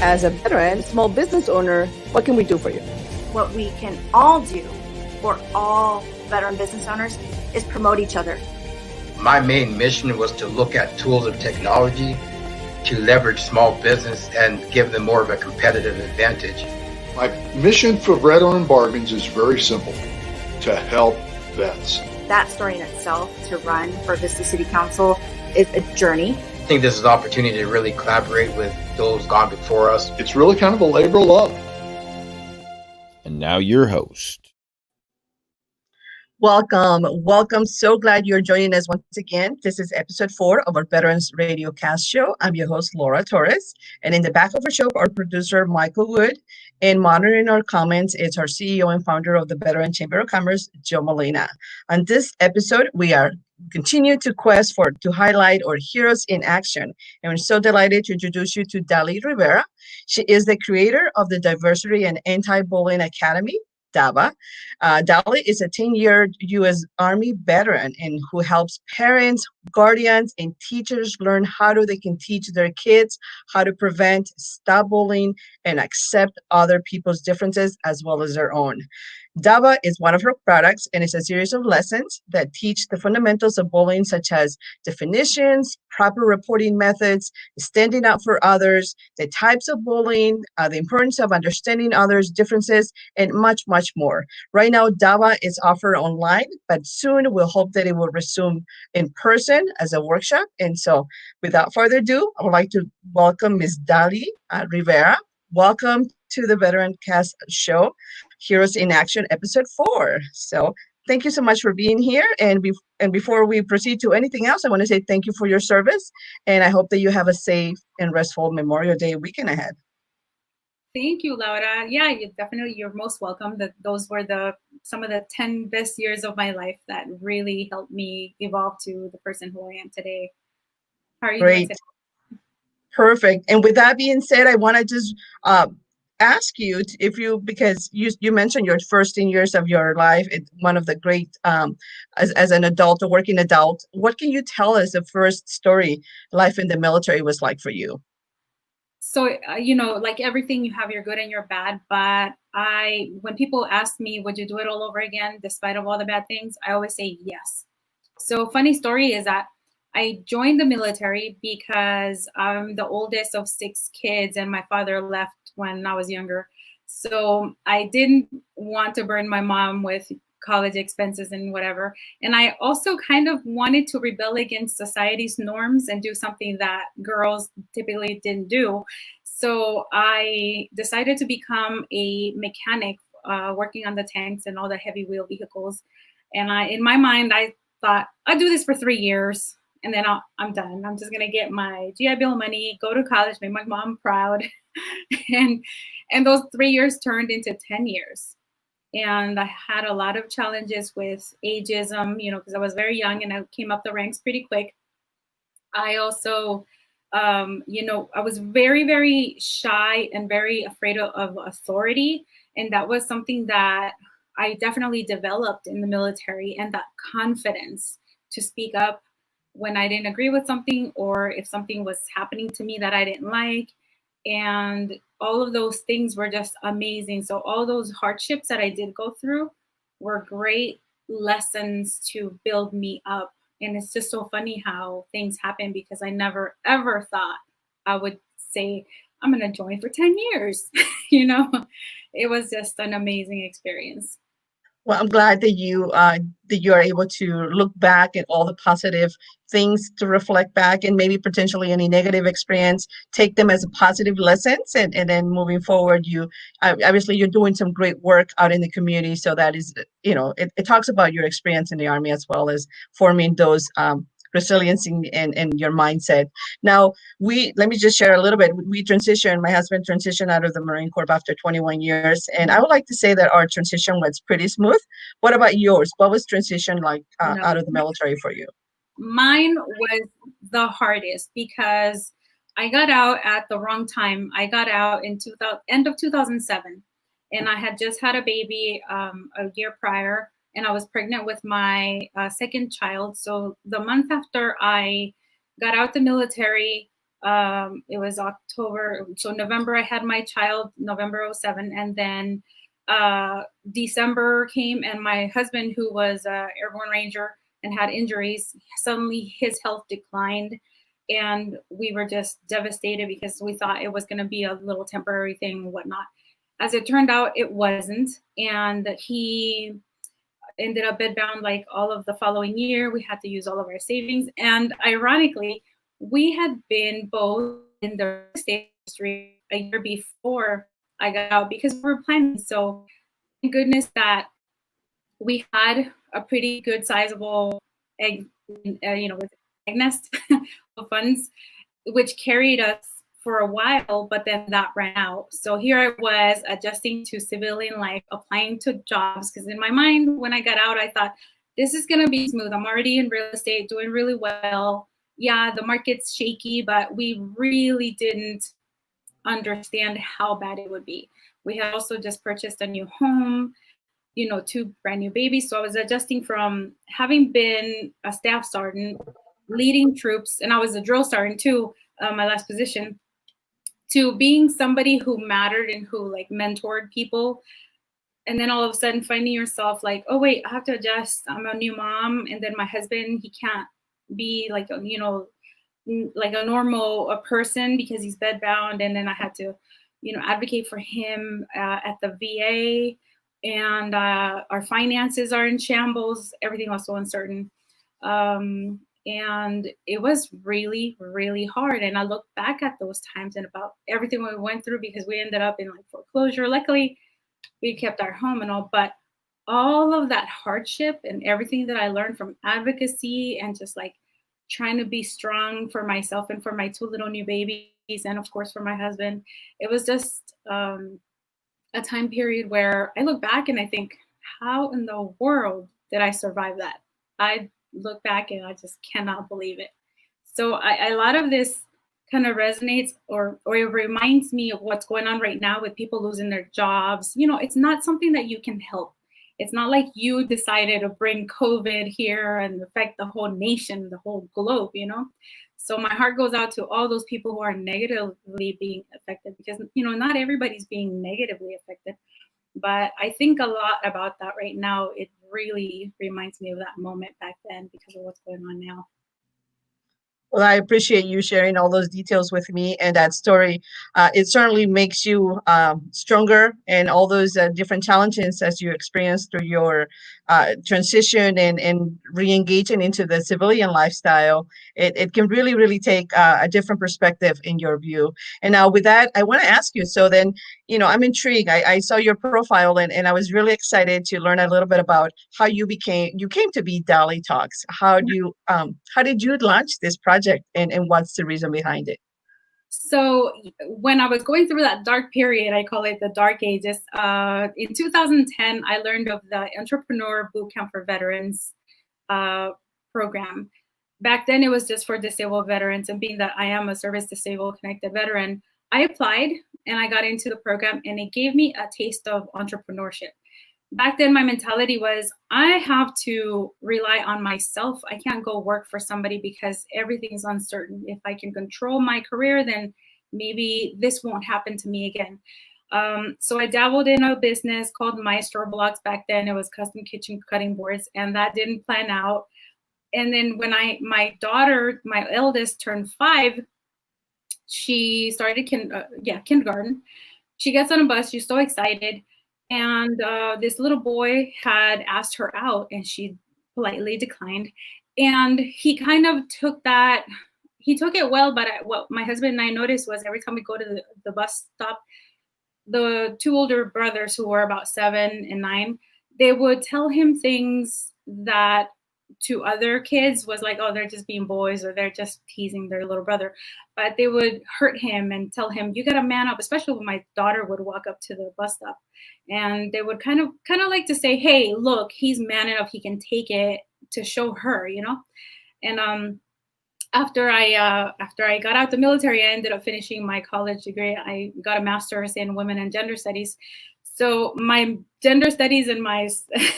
as a veteran, small business owner, what can we do for you? What we can all do for all veteran business owners is promote each other. My main mission was to look at tools of technology to leverage small business and give them more of a competitive advantage. My mission for Veteran Bargains is very simple: to help vets. That story in itself, to run for Vista City Council, is a journey. I think this is an opportunity to really collaborate with those gone before us. It's really kind of a labor of love. And now your host. Welcome. So glad you're joining us once again. This is episode 4 of our Veterans Radio Cast Show. I'm your host, Laura Torres. And in the back of our show, our producer, Michael Wood. And monitoring our comments, it's our CEO and founder of the Veteran Chamber of Commerce, Joe Molina. On this episode, we are continue to quest to highlight our heroes in action. And we're so delighted to introduce you to Dali Rivera. She is the creator of the Diversity and Anti-Bullying Academy, DABA. Dali is a 10-year U.S. Army veteran and who helps parents, guardians, and teachers learn how they can teach their kids how to prevent, stop bullying, and accept other people's differences as well as their own. DABA is one of her products, and it's a series of lessons that teach the fundamentals of bullying, such as definitions, proper reporting methods, standing up for others, the types of bullying, the importance of understanding others' differences, and much, much more. Right now, DABA is offered online, but soon we'll hope that it will resume in person as a workshop. And so without further ado, I would like to welcome Ms. Dali Rivera. Welcome to the Veteran Cast Show, Heroes in Action, episode 4. So thank you so much for being here. And before we proceed to anything else, I want to say thank you for your service. And I hope that you have a safe and restful Memorial Day weekend ahead. Thank you, Laura. Yeah, you're most welcome. Those were some of the 10 best years of my life that really helped me evolve to the person who I am today. How are you doing today? Perfect. And with that being said, I want to just ask you because you mentioned your first 10 years of your life, it's one of the great, as an adult, a working adult. What can you tell us the first story, life in the military was like for you? So, like everything, you have your good and your bad. But when people ask me, would you do it all over again, despite of all the bad things, I always say yes. So funny story is that I joined the military because I'm the oldest of 6 kids and my father left when I was younger. So I didn't want to burden my mom with college expenses and whatever. And I also kind of wanted to rebel against society's norms and do something that girls typically didn't do. So I decided to become a mechanic, working on the tanks and all the heavy wheel vehicles. And in my mind, I thought, I'll do this for 3 years. And then I'm done. I'm just going to get my GI Bill money, go to college, make my mom proud. and those 3 years turned into 10 years. And I had a lot of challenges with ageism, because I was very young and I came up the ranks pretty quick. I also, I was very, very shy and very afraid of authority. And that was something that I definitely developed in the military, and that confidence to speak up when I didn't agree with something, or if something was happening to me that I didn't like. And all of those things were just amazing. So all those hardships that I did go through were great lessons to build me up. And it's just so funny how things happen, because I never, ever thought I would say, I'm going to join for 10 years. It was just an amazing experience. Well, I'm glad that you are able to look back at all the positive things, to reflect back, and maybe potentially any negative experience, take them as positive lessons, and then moving forward, obviously you're doing some great work out in the community. So that is, it talks about your experience in the Army as well as forming those resiliency and your mindset. Now, let me just share a little bit. My husband transitioned out of the Marine Corps after 21 years. And I would like to say that our transition was pretty smooth. What about yours? What was transition like out of the military for you? Mine was the hardest because I got out at the wrong time. I got out in end of 2007, and I had just had a baby a year prior. And I was pregnant with my second child. So the month after I got out the military, It was October. So November, I had my child, November 07. And then December came, and my husband, who was an airborne ranger and had injuries, suddenly his health declined. And we were just devastated because we thought it was going to be a little temporary thing and whatnot. As it turned out, it wasn't. And he ended up bedbound like all of the following year. We had to use all of our savings. And ironically, we had been both in the real estate industry a year before I got out because we were planning. So thank goodness that we had a pretty good sizable egg, with egg nest of funds, which carried us for a while, but then that ran out. So here I was adjusting to civilian life, applying to jobs, because in my mind, when I got out, I thought, this is going to be smooth. I'm already in real estate, doing really well. Yeah, the market's shaky, but we really didn't understand how bad it would be. We had also just purchased a new home, 2 brand new babies. So I was adjusting from having been a staff sergeant, leading troops, and I was a drill sergeant too, my last position, to being somebody who mattered and who like mentored people. And then all of a sudden finding yourself like, oh wait, I have to adjust. I'm a new mom. And then my husband, he can't be like, like a normal person because he's bedbound. And then I had to, advocate for him at the VA. And our finances are in shambles. Everything was so uncertain. And it was really, really hard. And I look back at those times and about everything we went through, because we ended up in like foreclosure. Luckily, we kept our home and all, but all of that hardship and everything that I learned from advocacy and just like trying to be strong for myself and for my 2 little new babies, and of course for my husband, it was just a time period where I look back and I think, how in the world did I survive that? I look back and I just cannot believe it. So a lot of this kind of resonates or it reminds me of what's going on right now with people losing their jobs. It's not something that you can help. It's not like you decided to bring COVID here and affect the whole nation, the whole globe, So my heart goes out to all those people who are negatively being affected, because, not everybody's being negatively affected. But I think a lot about that right now. It really reminds me of that moment back then because of what's going on now. Well, I appreciate you sharing all those details with me and that story. It certainly makes you stronger, and all those different challenges as you experience through your transition and re-engaging into the civilian lifestyle. It can really, really take a different perspective in your view. And now with that, I want to ask you, so then, I'm intrigued. I saw your profile and I was really excited to learn a little bit about how you came to be Dali Talks. How did you launch this project, and what's the reason behind it? So when I was going through that dark period, I call it the dark ages, in 2010, I learned of the Entrepreneur Bootcamp for Veterans program. Back then, it was just for disabled veterans, and being that I am a service disabled connected veteran, I applied and I got into the program, and it gave me a taste of entrepreneurship. Back then, my mentality was, I have to rely on myself. I can't go work for somebody because everything's uncertain. If I can control my career, then maybe this won't happen to me again. So I dabbled in a business called Maestro Blocks. Back then, it was custom kitchen cutting boards, and that didn't plan out. And then when my daughter, my eldest, turned 5, she started kindergarten. She gets on a bus. She's so excited. And this little boy had asked her out, and she politely declined. And he kind of took that. He took it well, but what my husband and I noticed was every time we go to the bus stop, the 2 older brothers, who were about 7 and 9, they would tell him things that to other kids was like, oh, they're just being boys, or they're just teasing their little brother. But they would hurt him and tell him, you got to man up, especially when my daughter would walk up to the bus stop. And they would kind of like to say, hey, look, he's man enough, he can take it, to show her, And after I got out the military, I ended up finishing my college degree. I got a master's in women and gender studies. So my gender studies and my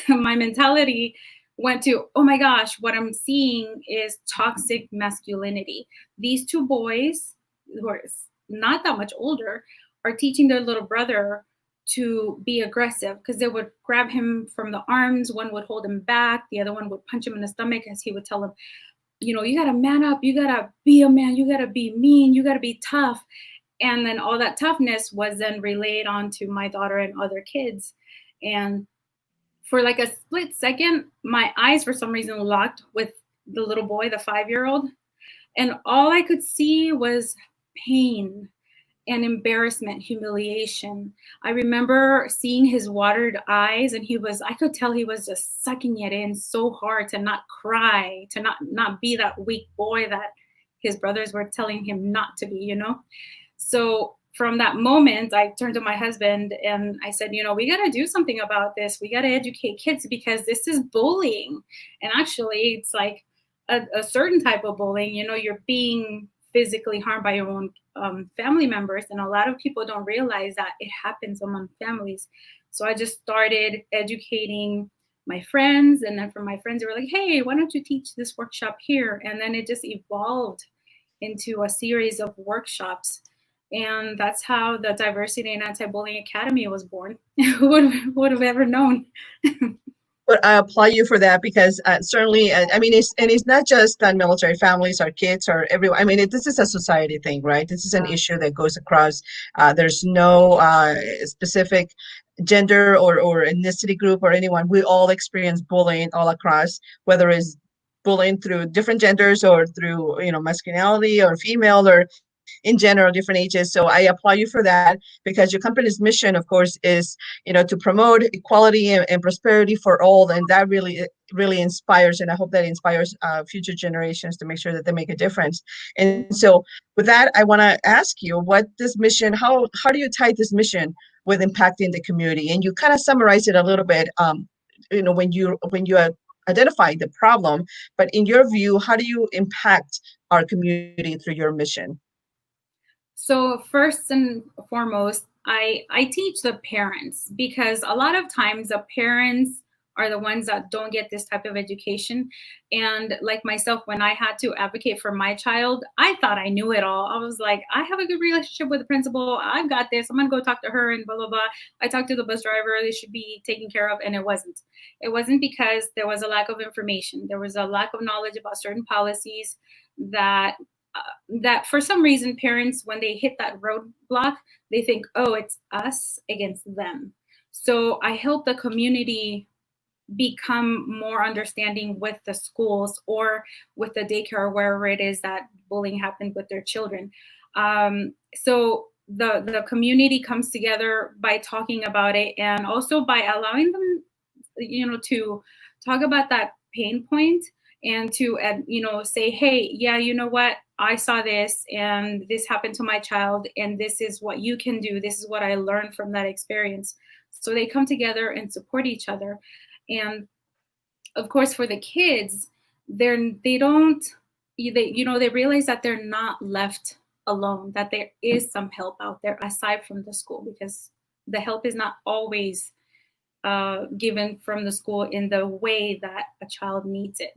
my mentality went to, oh my gosh, what I'm seeing is toxic masculinity. These 2 boys who are not that much older are teaching their little brother to be aggressive, because they would grab him from the arms. One would hold him back. The other one would punch him in the stomach as he would tell him, you got to man up. You got to be a man. You got to be mean. You got to be tough. And then all that toughness was then relayed onto my daughter and other kids. And for like a split second, my eyes for some reason locked with the little boy, the 5-year-old. And all I could see was pain and embarrassment, humiliation. I remember seeing his watered eyes, and I could tell he was just sucking it in so hard to not cry, to not be that weak boy that his brothers were telling him not to be, So from that moment, I turned to my husband and I said, we got to do something about this. We got to educate kids, because this is bullying. And actually, it's like a certain type of bullying. You're being physically harmed by your own family members. And a lot of people don't realize that it happens among families. So I just started educating my friends. And then from my friends, they were like, hey, why don't you teach this workshop here? And then it just evolved into a series of workshops. And that's how the Diversity and Anti-Bullying Academy was born. Who would have ever known? But I applaud you for that, because certainly, it's not just on military families or kids or everyone. This is a society thing, right? This is an issue that goes across. There's no specific gender or ethnicity group or anyone. We all experience bullying all across, whether it's bullying through different genders or through masculinity or female or in general different ages. So I applaud you for that, because your company's mission, of course, is to promote equality and prosperity for all, and that really inspires, and I hope that inspires future generations to make sure that they make a difference. And so with that, I want to ask you, what this mission, how do you tie this mission with impacting the community? And you kind of summarize it a little bit when you identify the problem, but in your view, how do you impact our community through your mission? So first and foremost, I teach the parents, because a lot of times the parents are the ones that don't get this type of education. And like myself, when I had to advocate for my child, I thought I knew it all. I was like, I have a good relationship with the principal. I've got this. I'm going to go talk to her and blah, blah, blah. I talked to the bus driver. They should be taken care of. And it wasn't. It wasn't, because there was a lack of information. There was a lack of knowledge about certain policies that for some reason, parents, when they hit that roadblock, they think, oh, it's us against them. So I help the community become more understanding with the schools or with the daycare or wherever it is that bullying happened with their children. So the community comes together by talking about it, and also by allowing them, to talk about that pain point, and to say, hey, yeah, you know what, I saw this and this happened to my child, and this is what you can do. This is what I learned from that experience. So they come together and support each other. And of course, for the kids, they realize that they're not left alone, that there is some help out there aside from the school, because the help is not always given from the school in the way that a child needs it.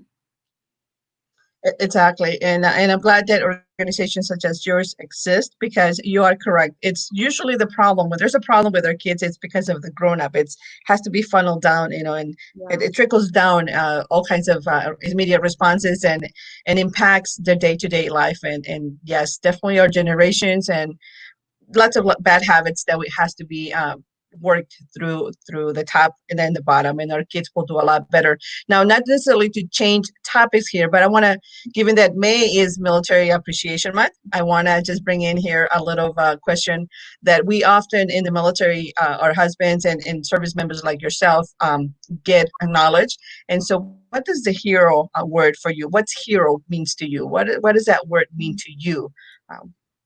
Exactly. And I'm glad that organizations such as yours exist, because you are correct. It's usually the problem when there's a problem with our kids, it's because of the grown-up. It has to be funneled down, and it trickles down all kinds of immediate responses and impacts their day-to-day life. And yes, definitely our generations and lots of bad habits that has to be worked through the top and then the bottom, and our kids will do a lot better. Now, not necessarily to change topics here, but I want to, given that May is Military Appreciation Month, I want to just bring in here a little question that we often in the military, our husbands and service members like yourself get acknowledged. And so what does the hero word for you? What's hero means to you? What does that word mean to you?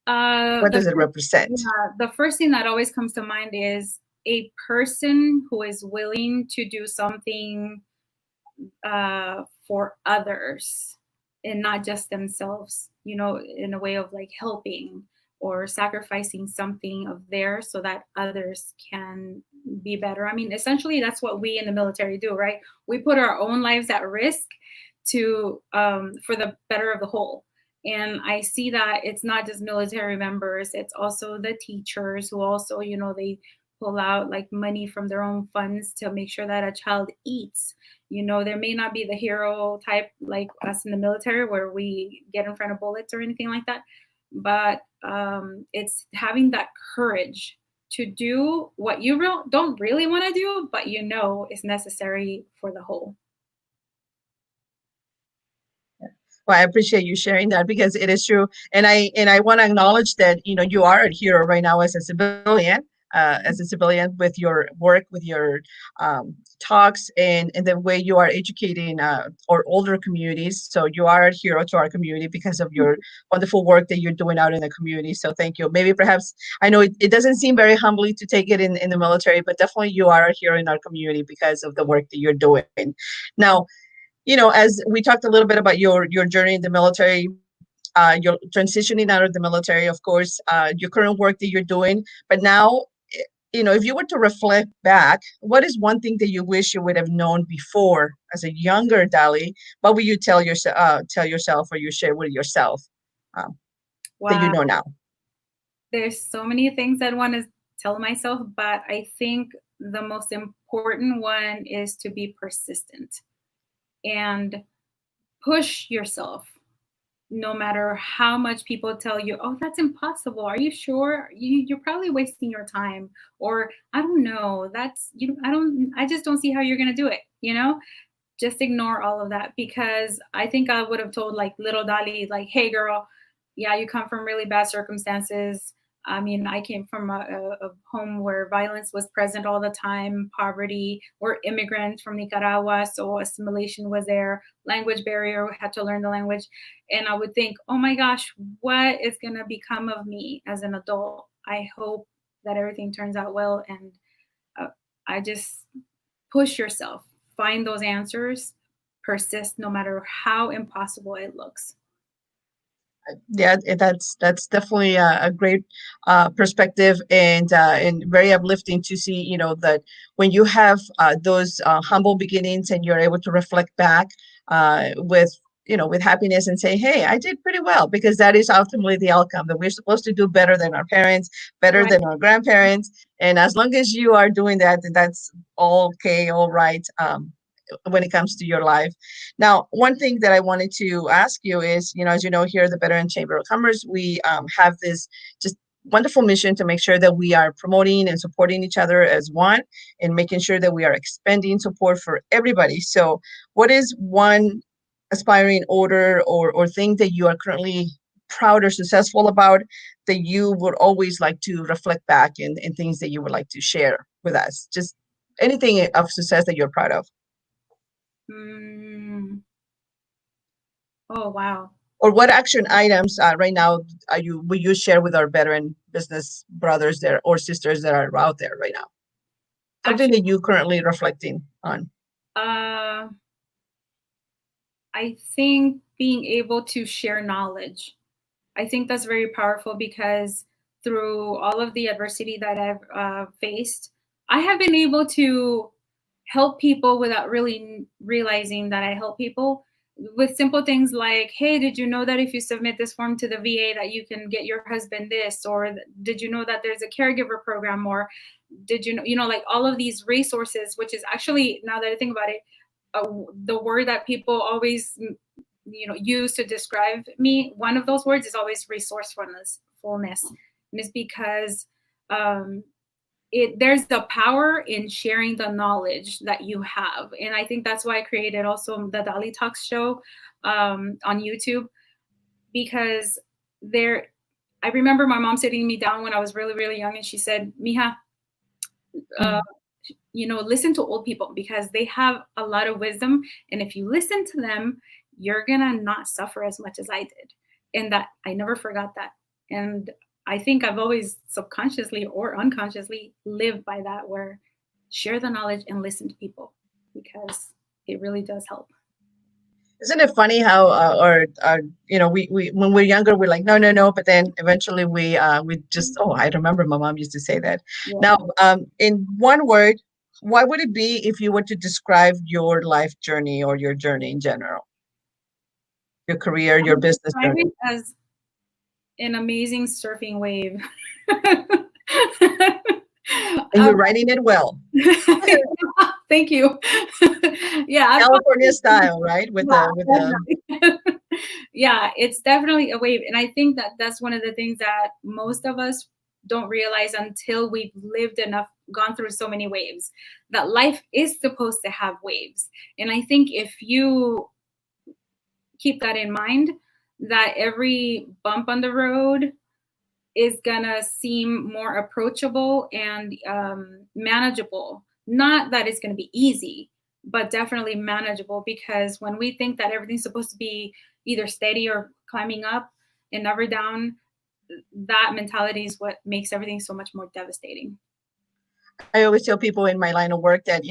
What does it represent? The first thing that always comes to mind is a person who is willing to do something for others and not just themselves, in a way of like helping or sacrificing something of theirs so that others can be better. Essentially, that's what we in the military do, right? We put our own lives at risk for the better of the whole. And I see that it's not just military members, it's also the teachers who also, they pull out like money from their own funds to make sure that a child eats. There may not be the hero type like us in the military where we get in front of bullets or anything like that, but it's having that courage to do what you don't really want to do, but is necessary for the whole. Well, I appreciate you sharing that because it is true, and I want to acknowledge that you are a hero right now as a civilian with your work, with your talks, and the way you are educating our older communities. So you are a hero to our community because of your wonderful work that you're doing out in the community. So thank you. Maybe perhaps I know it doesn't seem very humbly to take it in the military, but definitely you are a hero in our community because of the work that you're doing. Now, as we talked a little bit about your journey in the military, you're transitioning out of the military, of course, your current work that you're doing. But now, if you were to reflect back, what is one thing that you wish you would have known before as a younger Dali? What would you tell yourself or you share with yourself that you Wow. know now? There's so many things I'd want to tell myself, but I think the most important one is to be persistent and push yourself no matter how much people tell you, oh, that's impossible. Are you sure? You're probably wasting your time. Or I don't know. I just don't see how you're going to do it. Just ignore all of that, because I think I would have told like little Dali, like, hey girl, yeah, you come from really bad circumstances. I mean, I came from a home where violence was present all the time, poverty. We're immigrants from Nicaragua, so assimilation was there, language barrier, we had to learn the language. And I would think, oh my gosh, what is going to become of me as an adult? I hope that everything turns out well. And I just push yourself, find those answers, persist no matter how impossible it looks. Yeah, that's definitely a great perspective, and very uplifting to see that when you have those humble beginnings and you're able to reflect back with happiness and say, hey, I did pretty well, because that is ultimately the outcome, that we're supposed to do better than our parents, better Right. than our grandparents. And as long as you are doing that, then that's all okay, all right, when it comes to your life. Now, one thing that I wanted to ask you is, as you know, here at the Veteran Chamber of Commerce, we have this just wonderful mission to make sure that we are promoting and supporting each other as one, and making sure that we are expanding support for everybody. So what is one aspiring order or thing that you are currently proud or successful about, that you would always like to reflect back, and things that you would like to share with us? Just anything of success that you're proud of. Mm. Oh, wow. Or what action items right now will you share with our veteran business brothers there or sisters that are out there right now? Something Actually, that you currently reflecting on. uh, I think being able to share knowledge, I think that's very powerful, because through all of the adversity that I've faced, I have been able to help people without really realizing that I help people with simple things like, hey, did you know that if you submit this form to the VA that you can get your husband this? Or did you know that there's a caregiver program? Or did you know, like all of these resources, which is actually, now that I think about it, the word that people always use to describe me, one of those words is always resourcefulness. And it's because there's the power in sharing the knowledge that you have. And I think that's why I created also the Dali Talks show on YouTube, because I remember my mom sitting me down when I was really, really young, and she said, Mija, uh, listen to old people, because they have a lot of wisdom. And if you listen to them, you're going to not suffer as much as I did. And that I never forgot that. And I think I've always subconsciously or unconsciously lived by that, where share the knowledge and listen to people, because it really does help. Isn't it funny how we when we're younger we're like, no, no, no, but then eventually we just, oh, I remember my mom used to say that. Yeah. Now, in one word, what would it be if you were to describe your life journey or your journey in general? career, your business I journey? describe it as an amazing surfing wave. And you're writing it well. Thank you. Yeah, California style, right? With yeah, the yeah, it's definitely a wave, and I think that that's one of the things that most of us don't realize until we've lived enough, gone through so many waves, that life is supposed to have waves. And I think if you keep that in mind, that every bump on the road is gonna seem more approachable and manageable. Not that it's gonna be easy, but definitely manageable, because when we think that everything's supposed to be either steady or climbing up and never down, that mentality is what makes everything so much more devastating. I always tell people in my line of work that,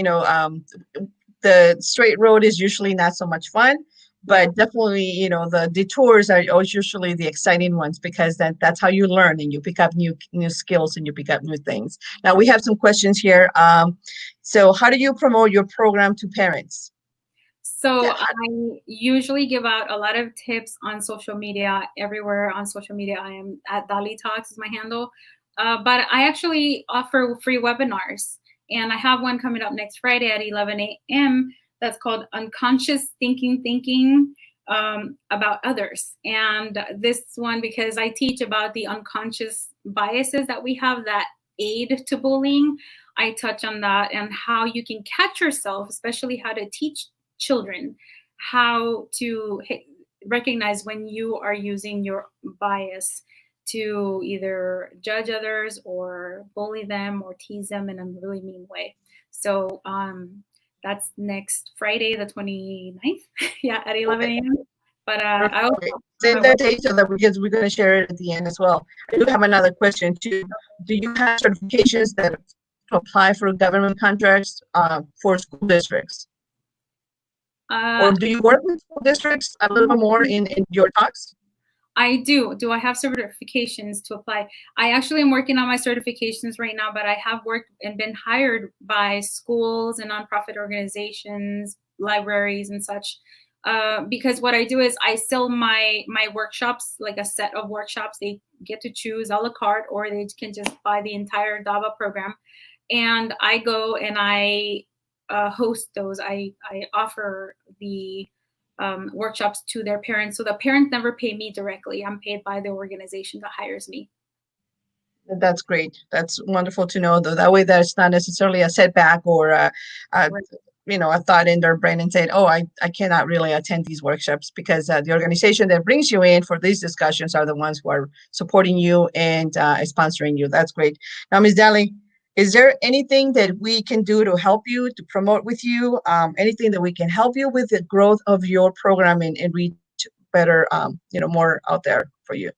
the straight road is usually not so much fun, but definitely, the detours are always usually the exciting ones, because that's how you learn and you pick up new skills and you pick up new things. Now we have some questions here. So how do you promote your program to parents? So I usually give out a lot of tips on social media. Everywhere on social media, I am at Dali Talks is my handle. But I actually offer free webinars, and I have one coming up next Friday at 11 a.m. that's called Unconscious Thinking about Others. And this one, because I teach about the unconscious biases that we have that aid to bullying, I touch on that and how you can catch yourself, especially how to teach children how to recognize when you are using your bias to either judge others or bully them or tease them in a really mean way. So that's next Friday, the 29th, yeah, at 11 a.m. But I also send that date so that because we're going to share it at the end as well. I do have another question too. Do you have certifications that to apply for government contracts for school districts? Or do you work with school districts a little bit more in your talks? I do. Do I have certifications to apply? I actually am working on my certifications right now, but I have worked and been hired by schools and nonprofit organizations, libraries and such. Because what I do is I sell my workshops, like a set of workshops. They get to choose a la carte, or they can just buy the entire DAVA program. And I go and I host those. I offer the workshops to their parents. So the parents never pay me directly. I'm paid by the organization that hires me. That's great. That's wonderful to know, though. That way, there's not necessarily a setback or a thought in their brain and saying, "Oh, I cannot really attend these workshops," because the organization that brings you in for these discussions are the ones who are supporting you and sponsoring you. That's great. Now, Ms. Daly, is there anything that we can do to help you, to promote with you? Anything that we can help you with the growth of your program and reach better, more out there for you?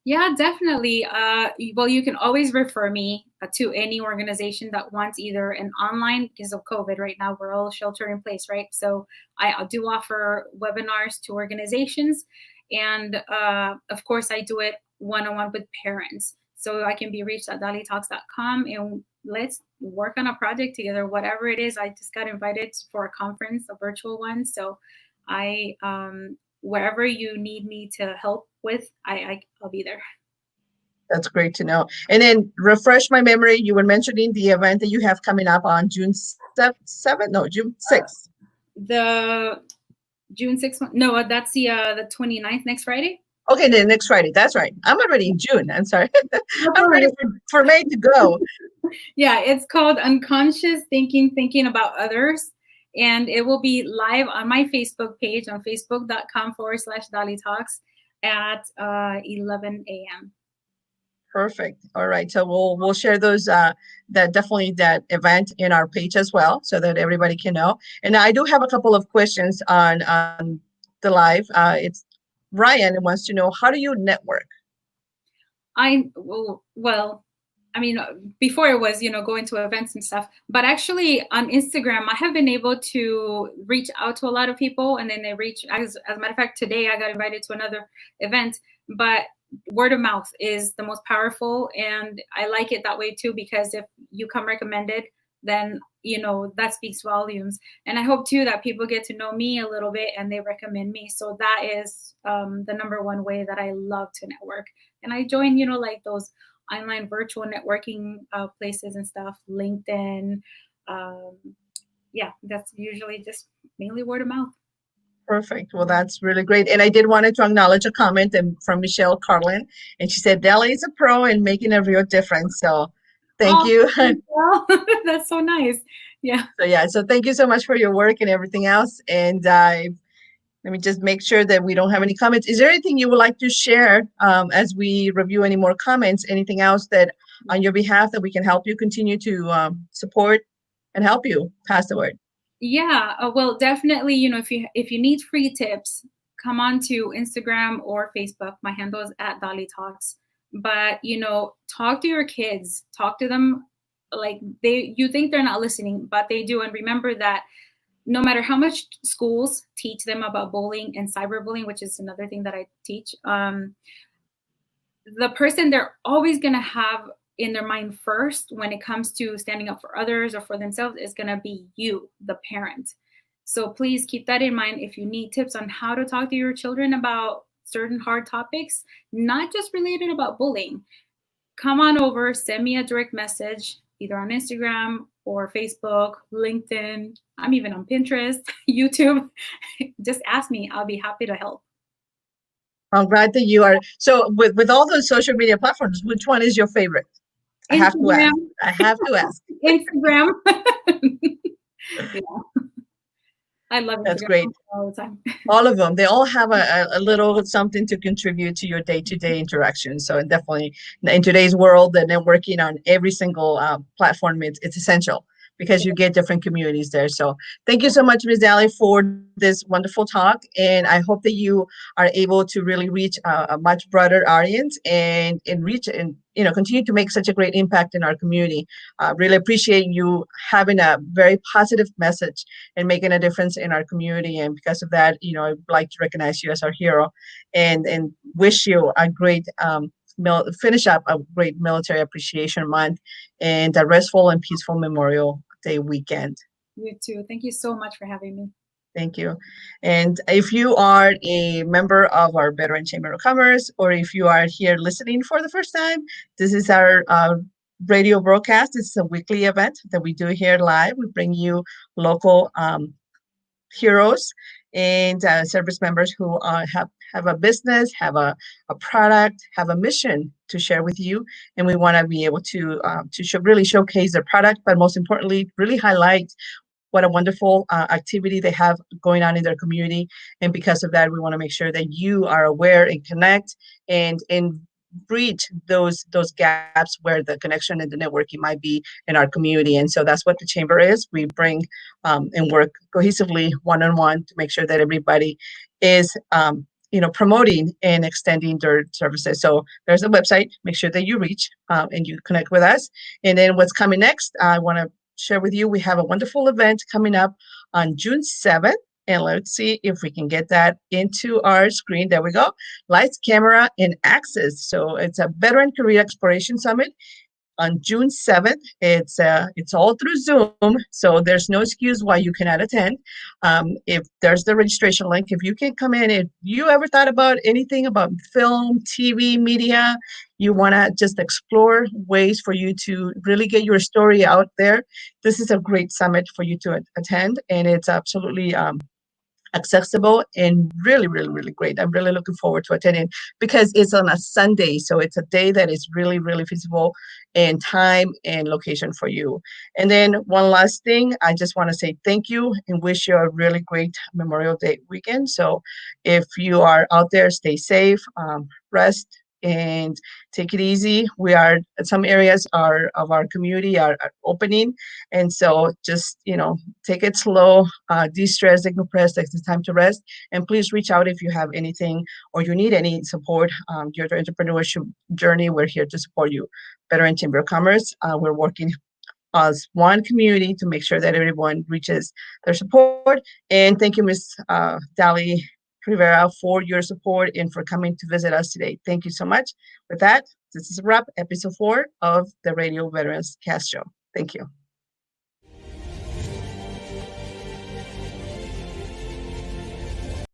Yeah, definitely. Well, you can always refer me to any organization that wants either an online, because of COVID right now, we're all shelter in place, right? So I do offer webinars to organizations. And of course, I do it one-on-one with parents. So I can be reached at dalitalks.com, and let's work on a project together, whatever it is. I just got invited for a conference, a virtual one. So I wherever you need me to help with, I'll be there. That's great to know. And then refresh my memory. You were mentioning the event that you have coming up on June 7th? No, June 6th. The June 6th one? No, that's the 29th, next Friday. Okay, then next Friday. That's right. I'm already in June. I'm sorry. I'm ready for May to go. Yeah, it's called Unconscious Thinking About Others. And it will be live on my Facebook page on facebook.com/Dali Talks at 11 a.m. Perfect. All right. So we'll share those that event in our page as well, so that everybody can know. And I do have a couple of questions on the live. It's Ryan wants to know, how do you network? Well, I mean, before it was, going to events and stuff, but actually on Instagram, I have been able to reach out to a lot of people, and then they reach, as a matter of fact, today I got invited to another event, but word of mouth is the most powerful. And I like it that way too, because if you come recommended, then that speaks volumes. And I hope too that people get to know me a little bit and they recommend me. So that is the number one way that I love to network. And I join, like those online virtual networking places and stuff, LinkedIn. Um, yeah, that's usually just mainly word of mouth. Perfect. Well, that's really great. And I did wanted to acknowledge a comment from Michelle Carlin, and she said Della is a pro in making a real difference. So thank Oh, you. well, that's so nice. Yeah. So thank you so much for your work and everything else. And let me just make sure that we don't have any comments. Is there anything you would like to share as we review any more comments? Anything else that on your behalf that we can help you continue to support and help you pass the word? Yeah, well, definitely, if you need free tips, come on to Instagram or Facebook. My handle is at Dolly Talks. But, talk to your kids, talk to them like you think they're not listening, but they do. And remember that no matter how much schools teach them about bullying and cyberbullying, which is another thing that I teach, the person they're always going to have in their mind first when it comes to standing up for others or for themselves is going to be you, the parent. So please keep that in mind. If you need tips on how to talk to your children about certain hard topics, not just related about bullying, come on over, send me a direct message either on Instagram or Facebook, LinkedIn. I'm even on Pinterest, YouTube. Just ask me. I'll be happy to help. I'm glad that you are. So with all those social media platforms, which one is your favorite? I have to ask. I have to ask. Instagram. Yeah. I love Instagram. That's great. All the time. All of them. They all have a little something to contribute to your day-to-day interaction. So definitely in today's world, the networking on every single platform, it's essential because you get different communities there. So thank you so much, Ms. Daly, for this wonderful talk. And I hope that you are able to really reach a much broader audience and reach and continue to make such a great impact in our community. Really appreciate you having a very positive message and making a difference in our community. And because of that, I'd like to recognize you as our hero and wish you a great finish up a great Military Appreciation Month and a restful and peaceful Memorial Day weekend. You too. Thank you so much for having me. Thank you. And if you are a member of our Veteran Chamber of Commerce, or if you are here listening for the first time, this is our radio broadcast. It's a weekly event that we do here live. We bring you local heroes and service members who have a business, have a product, have a mission to share with you, and we want to be able to really showcase their product, but most importantly, really highlight what a wonderful activity they have going on in their community. And because of that, we want to make sure that you are aware and connect and bridge those gaps where the connection and the networking might be in our community. And so that's what the chamber is. We bring and work cohesively one-on-one to make sure that everybody is promoting and extending their services. So there's a website. Make sure that you reach and you connect with us. And then what's coming next, I want to share with you, we have a wonderful event coming up on June 7th. And let's see if we can get that into our screen. There we go. Lights, camera, and access. So it's a Veteran Career Exploration Summit on June 7th. It's all through Zoom, so there's no excuse why you cannot attend. If there's the registration link, if you can come in, if you ever thought about anything about film, TV, media, you want to just explore ways for you to really get your story out there, this is a great summit for you to attend, and it's absolutely accessible and really, really, really great. I'm really looking forward to attending because it's on a Sunday. So it's a day that is really, really feasible in time and location for you. And then one last thing, I just want to say thank you and wish you a really great Memorial Day weekend. So if you are out there, stay safe, rest, and take it easy. Some areas of our community are opening. And so just, take it slow, de-stress, decompress, take the time to rest. And please reach out if you have anything or you need any support. Your entrepreneurship journey, we're here to support you. Veteran Chamber of Commerce, we're working as one community to make sure that everyone reaches their support. And thank you, Ms. Dali Rivera, for your support and for coming to visit us today. Thank you so much. With that, this is a wrap, episode 4 of the Radio Veterans Cast Show. Thank you.